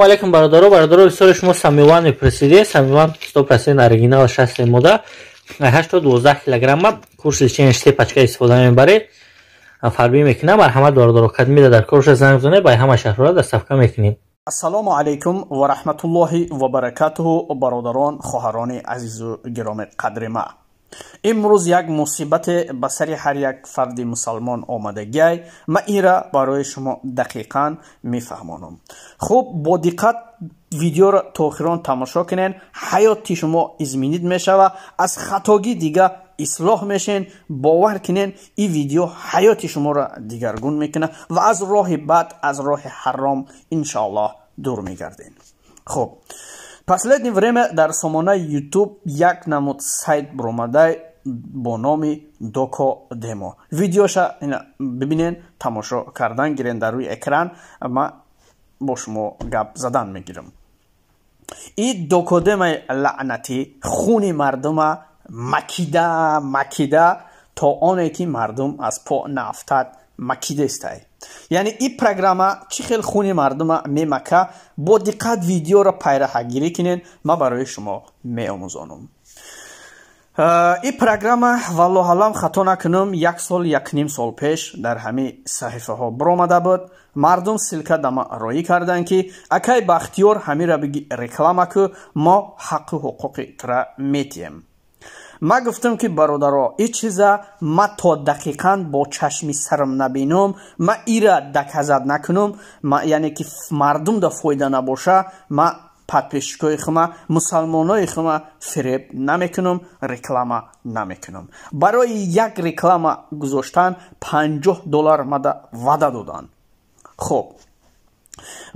Алейкум бародаро история шумо самиван мепресиде. Самиван 100% оригинал 60 мода 8-12 килограмма курс лечения штепачка истифода мебаре фарби мекунам. Марҳамат бародаро кадмида дар корш занг зоне ба ҳама шаҳрҳо дастафка мекунем. Ассалому алейкум ва рахматуллоҳи ва баракатуҳу бародарон хоҳарони азизу гироми қадрима. имрӯз як мусибате ба сари ҳар як фарди мусалмон омадагиай. ман инра барои шумо дақиқан мефаҳмонам. хуб, бо диққат видеоро то охирон тамошо кунен. ҳаёти шумо изменид мешава, аз хатогӣ дига ислоҳ мешен. бовар кунен ин видео ҳаёти шуморо дигаргун мекуна ва аз роҳи бад, аз роҳи ҳаром иншоаллоҳ дур мегарден. хуб, последнее время дар сомонаи YouTube як намуд сайт буромадай бо номи Доко Демо. Видеоша бибинен, тамошо кардан гирен дар рӯи экран. ма бо шумо гап задан мегирам. ин Доко Демаи лаънатӣ хуни мардума макида то оне ки мардум аз по нафтад макидестай. яъне ин программа чӣ хел хуни мардума мемака. бо диққат видеоро пайраҳагирӣ кунен. ман барои шумо меомӯзонам. ин программа валлоҳалам хато накунам 1 сол 1.5 сол пеш дар ҳамин саҳифаҳо буромада буд. мардум силка дама роӣ карданд ки акай бахтиёр ҳамира биги реклама ку мо ҳаққу ҳуқуқи тра метиҳем. ман гуфтам ки бародаро ин чиза ма то дақиқан бо чашми сарам набинам, ма ира даказат накунам, яъне ки мардум да фоида набоша, ма подписчикои хума, мусалмонои хума фиреб намекунам, реклама намекунам. барои як реклама гузоштан $50 мада ваъда додан. хуб,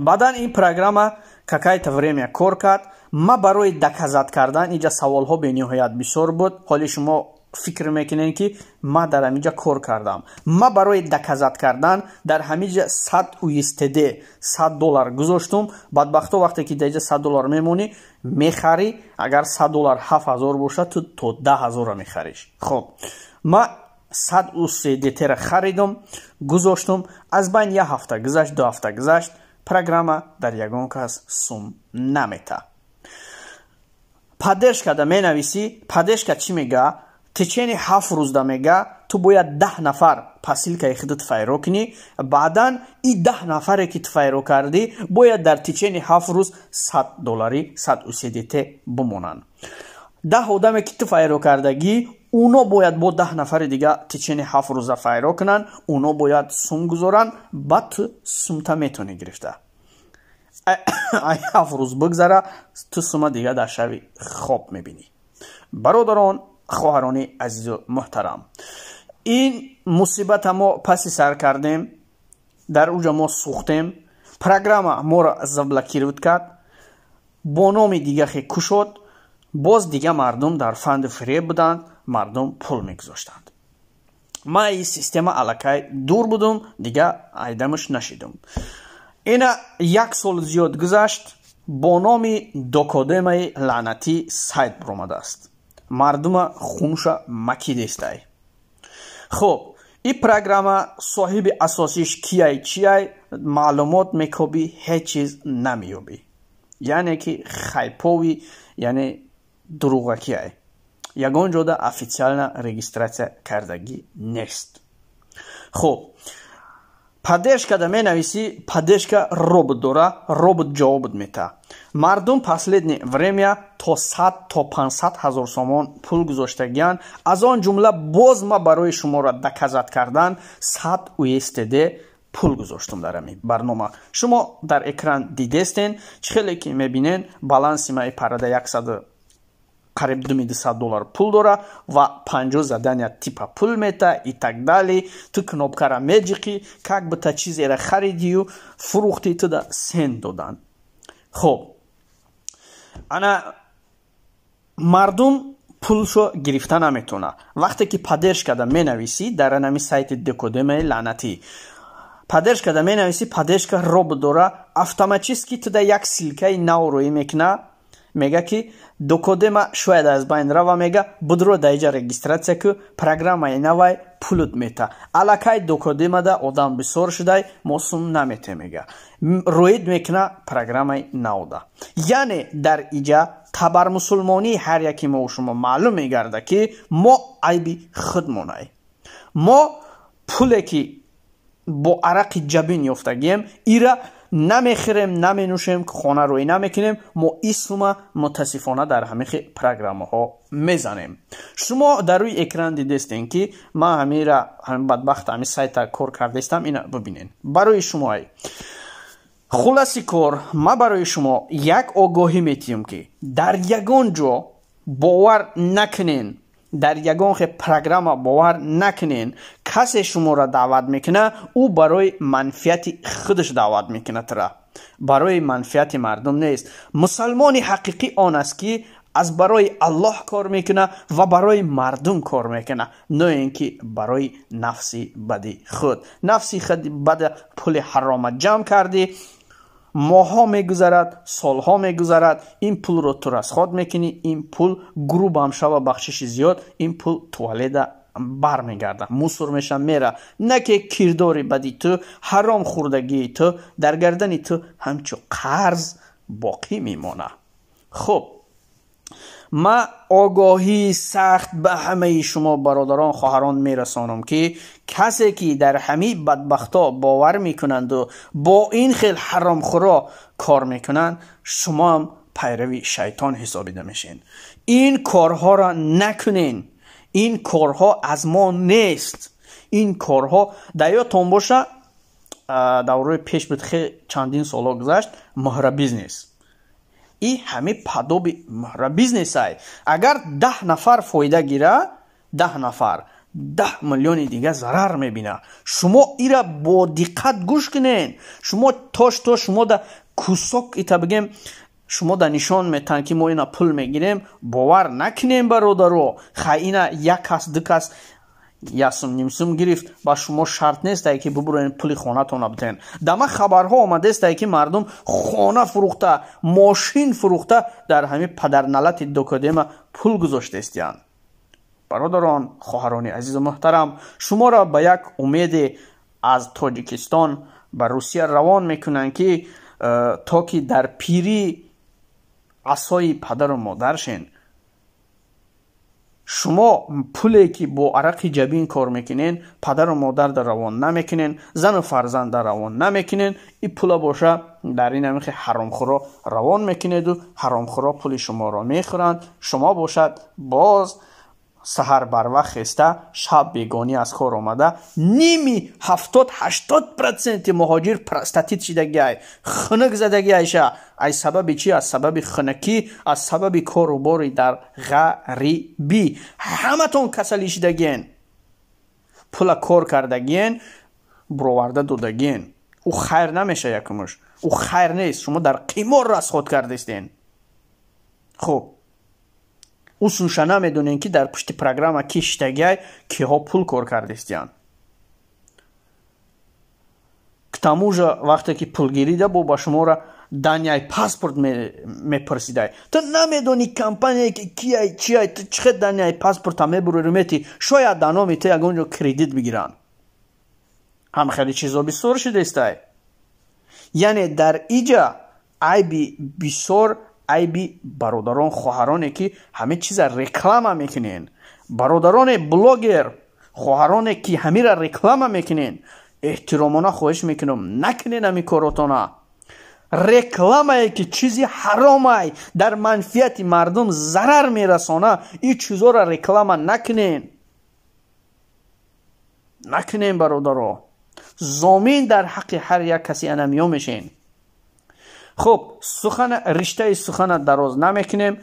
баъдан ин программа какая-то время кор кард. ма барои даказат кардан инҷа саволҳо бениҳоят бисёр буд. ҳоли шумо фикр мекунем ки ма дар ҳаминҷа кор кардам. ма барои даказат кардан дар ҳаминҷа $100 $100 гузоштум. бадбахто вақте ки дар инҷа $100 мемонӣ мехарӣ. агар $100 $7000 бошад ту то $10000 мехариш. хуб, ма $100 харидам, гузоштум. аз байни 1 ҳафта гузашт, 2 ҳафта гузашт. программа дар ягон кас сум намета. паддержка да менависӣ. паддержка чӣ мега? течени 7 рӯз да мега ту бояд 10 нафар посилкаи худут файро кунӣ. баъдан ин 10 нафаре ки ту файро кардӣ бояд дар течени 7 рӯз $100 $100 бимонанд. 10 одаме ки ту файро кардагӣ уно бояд бо 10 нафари дига течени 7 рӯза файро кунанд. уно бояд сум гузоранд. баъд ту сумта метавонӣ гирифта. 7 рӯз бигзара, ту сума дига дар шаби хоб мебинӣ. бародарон, хоҳарони азизу муҳтарам, ин мусибата мо паси сар кардем. дар уҷа мо сӯхтем. программа моро заблокировать кард. бо номи дигахе кушод. боз дига мардум дар фанду фиреб буданд. мардум пул мегузоштанд. ман ин система аллакай дур будам, дига айдамаш нашидам. ина 1 сол зиёд гузашт. бо номи Доко Демаи лаънатӣ сайт буромадааст. мардума хунуша макидестай. хуб, ин программа соҳиби асосиш кияй чияй маълумот мекоби ҳеҷ чиз намеёбӣ. яъне ки хайпови, яъне дуруғакияй. ягон ҷода официална регистратсия кардагӣ нест. хуб, поддержка да менависӣ. поддержка робот дора. робот ҷавоб мета. мардум последнее время то 100 то 500 ҳазор сомон пул гузоштагиянд. аз он ҷумла боз ма барои шуморо даказат кардан $100 пул гузоштум дар ҳамин барнома. шумо дар экран дидестен чӣ хеле ки мебинен. баланси маи парада 100 қариб $200 пул дора ва 50 задания типа пул мета и так дали. ту кнопкара меджиқи, как бута чизеро харидию, фурӯхти туда сен додан. хуб, ана мардум пулшо гирифта наметона. вақте ки поддержка да менависӣ дар анами сайти Доко Демаи лаънатӣ, поддержка да менависӣ. поддержка робот дора. автоматически туда як силкаи нав роӣ мекуна. мега ки докодема шояд аз байн рава, мега будро даиҷа регистратсия ку программаи навай пулут мета алакай докодемада одам бисор шудай мосум намете мега рӯид мекуна программаи навда. яъне дар иҷа табар мусулмонии ҳар яки мо шумо маълум мегарда ки мо айби худмонай. мо пуле ки бо арақи ҷабин ёфтагием ира намехӯрем, наменӯшем, хона рӯй намекунем. мо исма мутаассифона дар ҳамихи программаҳо мезанем. шумо дар рӯи экран дидестем ки ман ҳамира бадбахт ҳами сайта кор кардастам. ина бибинен барои шумоай хуласи кор ма барои шумо як огоҳӣ метиҳам ки дар ягон ҷо бовар накунен, дар ягон программа бовар накунен. касе шуморо даъват мекуна ӯ барои манфиати худаш даъват мекуна, тра барои манфиати мардум нест. мусалмони ҳақиқӣ он аст ки аз барои аллоҳ кор мекуна ва барои мардум кор мекуна, не ин ки барои нафси бади худ. нафси худи бада пули ҳарома ҷамъ кардӣ, моҳҳо мегузарад, солҳо мегузарад, ин пулро ту расход мекунӣ, ин пул груб ҳам шава бахшиши зиёд, ин пул туаледа бармегарда, мусор меша мера. на ки кирдори бади ту, ҳаром хӯрдагии ту дар гардани ту ҳамчун қарз боқӣ мемона. хуб, ма огоҳии сахт ба ҳамаи шумо бародарон хоҳарон мерасонам ки касе ки дар ҳамин бадбахто бовар мекунанду бо ин хел ҳаромхӯро кор мекунанд, шумо ҳам пайрави шайтон ҳисобида мешен. ин корҳоро накунен. ин корҳо аз мо нест. ин корҳо дар ёдтон боша давраи пеш буд, хеле чандин соло гузашт, моҳра бизнес. и ҳами падоби моҳра бизнесай. агар 10 нафар фоида гира, 10 нафар 10 миллиони дига зарар мебина. шумо ира бо диққат гӯш кунен. шумо тош шумо да кусок ита бигем шумо да нишон метан ки мо ина пул мегирем, бовар накунем бародаро. хай ина як кас ду кас ясум нимсум гирифт, ба шумо шарт нест ки бибуроен пули хонатона битен. дама хабарҳо омадест ки мардум хона фурӯхта, мошин фурӯхта дар ҳамин падарналати докодема пул гузоштестиянд. бародарон, хоҳарони азизу муҳтарам, шуморо ба як умеде аз Тоҷикистон ба Русия равон мекунанд ки то ки дар пирӣ асои падару модаршен. шумо пуле ки бо арақи ҷабин кор мекунен, падару модар да равон намекунен, зану фарзанд да равон намекунен. и пула боша дар ин ҳамихи ҳаромхӯро равон мекунеду ҳаромхӯро пули шуморо мехӯранд. шумо бошад боз саҳар барвақт хеста, шаб бегонӣ аз кор омада, ними 70-80% муҳоҷир простатит шидагиай, хунук задагиайша. аз сабаби чи? аз сабаби хунукӣ, аз сабаби кору бори дар ғарибӣ. ҳаматон касалӣ шидагиен, пула кор кардагиен, буроварда додагиен. ӯ хайр намеша якумуш, ӯ хайр нест. шумо дар қимор расход кардастен. хуб, усунша намедонен ки дар пушти программа ки шитагиай, киҳо пул кор кардастиянд. к тому же вақте ки пулгирида бо ба шумора данияи паспорт мепурсидай. ту намедони компания ки кияй чияй, ту чихе данияи паспорта мебурори мети, шояд дар номи ту ягон ҷо кредит бигиранд. ҳам хеле чизо бисёр шидастай. яъне дар иҷа айби бисёр, айби бародарон хоҳароне ки ҳамин чиза реклама мекунен, бародароне блогер хоҳароне ки ҳамира реклама мекунен, эҳтиромона хоҳиш мекунам накунен ҳамин коротона. рекламае ки чизи ҳаромай, дар манфиати мардум зарар мерасона, ин чизоро реклама накунен. накунен бародаро. зомин дар ҳаққи ҳар як каси анамиё мешен. хуб, риштаи сухана дароз намекунем.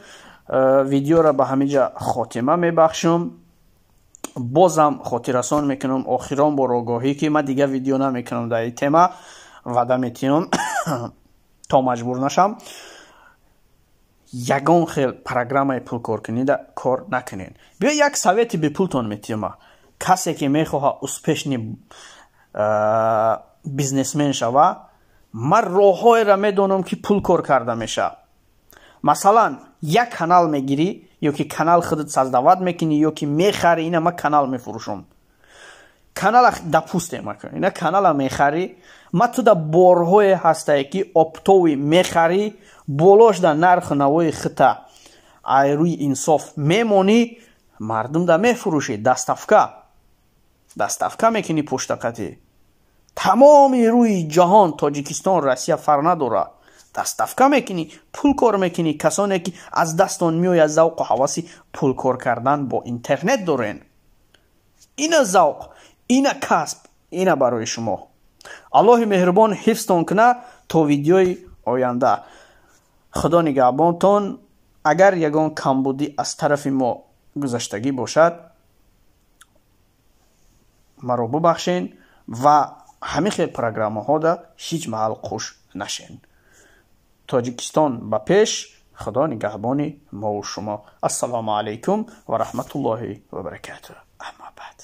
видеоро ба ҳамиҷа хотима мебахшум. бозам хотиррасон мекунам охирон бор огоҳӣ ки ман дигар видео намекунам дар ин тема. ваъда метиҳам то маҷбур нашам. ягон хел программаи пулкоркунида кор накунен. биё як совети бепултон метиҳам. касе ки мехоҳа успешни бизнесмен шава, ман роҳҳоеро медонам ки пул кор карда меша. масалан як канал мегирӣ ё ки канал худат создават мекунӣ ё ки мехарӣ, ина ма канал мефурӯшам, канала допустим ина канала мехарӣ, ма туда борҳое ҳастае ки оптови мехарӣ, болош да нарху навои хита рӯи инсоф мемонӣ, мардум да мефурӯшӣ, даставка мекунӣ пуштақатӣ. тамоми рӯи ҷаҳон, Тоҷикистон, Россия фарқ надора, даставка мекунӣ, пул кор мекунӣ. касоне ки аз дастон меояд завқу ҳаваси пул кор кардан бо интернет дорен. ина завқ, ина касб, ина барои шумо. аллоҳи меҳрубон ҳифзтон куна то видеои оянда. худо нигаҳбонтон. агар ягон камбудӣ аз тарафи мо гузаштагӣ бошад, маро бубахшен ва ҳамин хел программаҳода ҳеҷ маҳал қуш нашен. тоҷикистон ба пеш. худо нигаҳбони мову шумо. ассалому алайкум ва раҳматуллоҳи ва баракатуҳ. аммо баъд